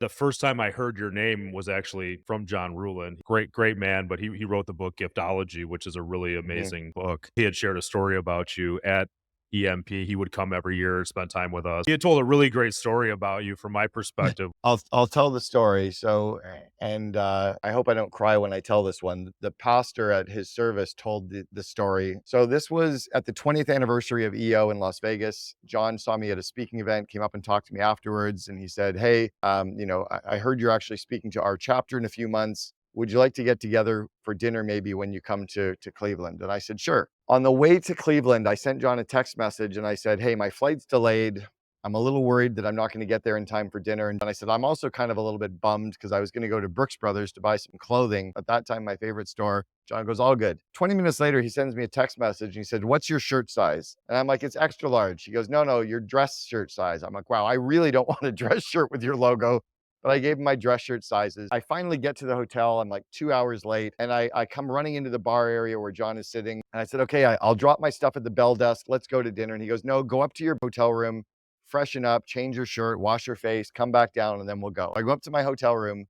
The first time I heard your name was actually from John Ruhlin. Great man, but he wrote the book Giftology, which is a really Mhm. amazing book. He had shared a story about you at EMP. He would come every year, spend time with us. He had told a really great story about you from my perspective. I'll tell the story. So, and I hope I don't cry when I tell this one. The pastor at his service told the story. So this was at the 20th anniversary of EO in Las Vegas. John saw me at a speaking event, came up and talked to me afterwards, and he said, "Hey, I heard you're actually speaking to our chapter in a few months. Would you like to get together for dinner maybe when you come to Cleveland?" And I said, "Sure." On the way to Cleveland, I sent John a text message and I said, "Hey, my flight's delayed. I'm a little worried that I'm not going to get there in time for dinner." And I said, "I'm also kind of a little bit bummed because I was going to go to Brooks Brothers to buy some clothing. At that time, my favorite store." John goes, "All good." 20 minutes later, he sends me a text message and he said, "What's your shirt size?" And I'm like, "It's extra large." He goes, "No, no, your dress shirt size." I'm like, "Wow, I really don't want a dress shirt with your logo." But I gave him my dress shirt sizes. I finally get to the hotel. I'm like 2 hours late. And I come running into the bar area where John is sitting. And I said, "Okay, I'll drop my stuff at the bell desk. Let's go to dinner." And he goes, "No, go up to your hotel room, freshen up, change your shirt, wash your face, come back down, and then we'll go." I go up to my hotel room.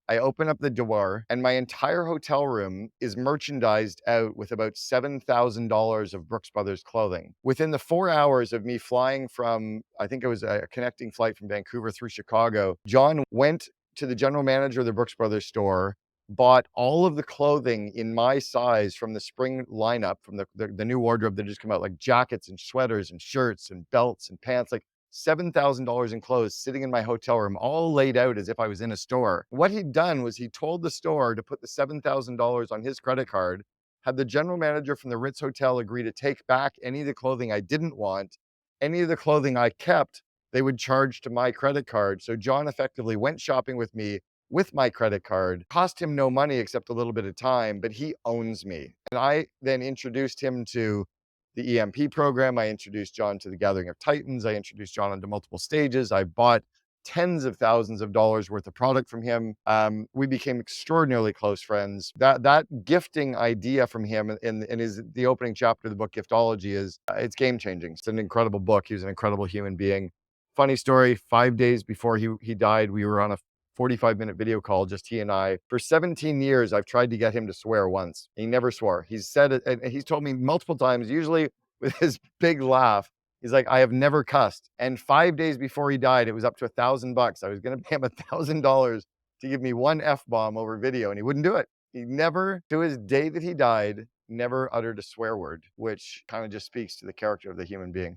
I open up the door, and my entire hotel room is merchandised out with about $7,000 of Brooks Brothers clothing. Within the 4 hours of me flying from, I think it was a connecting flight from Vancouver through Chicago, John went to the general manager of the Brooks Brothers store, bought all of the clothing in my size from the spring lineup, from the new wardrobe that just come out, like jackets and sweaters and shirts and belts and pants, like $7,000 in clothes sitting in my hotel room, all laid out as if I was in a store. What he'd done was he told the store to put the $7,000 on his credit card, had the general manager from the Ritz Hotel agree to take back any of the clothing I didn't want. Any of the clothing I kept, they would charge to my credit card. So John effectively went shopping with me with my credit card. Cost him no money except a little bit of time, but he owns me. And I then introduced him to the EMP program. I introduced John to the Gathering of Titans. I introduced John onto multiple stages. I bought tens of thousands of dollars worth of product from him. We became extraordinarily close friends. That gifting idea from him in his the opening chapter of the book Giftology is it's game changing. It's an incredible book. He was an incredible human being. Funny story: 5 days before he died, we were on a 45-minute video call, just he and I. For 17 years, I've tried to get him to swear once. He never swore. He's said it, and he's told me multiple times, usually with his big laugh. He's like, "I have never cussed." And 5 days before he died, it was up to $1,000. I was going to pay him $1,000 to give me one F bomb over video, and he wouldn't do it. He never, to his day that he died, never uttered a swear word, which kind of just speaks to the character of the human being.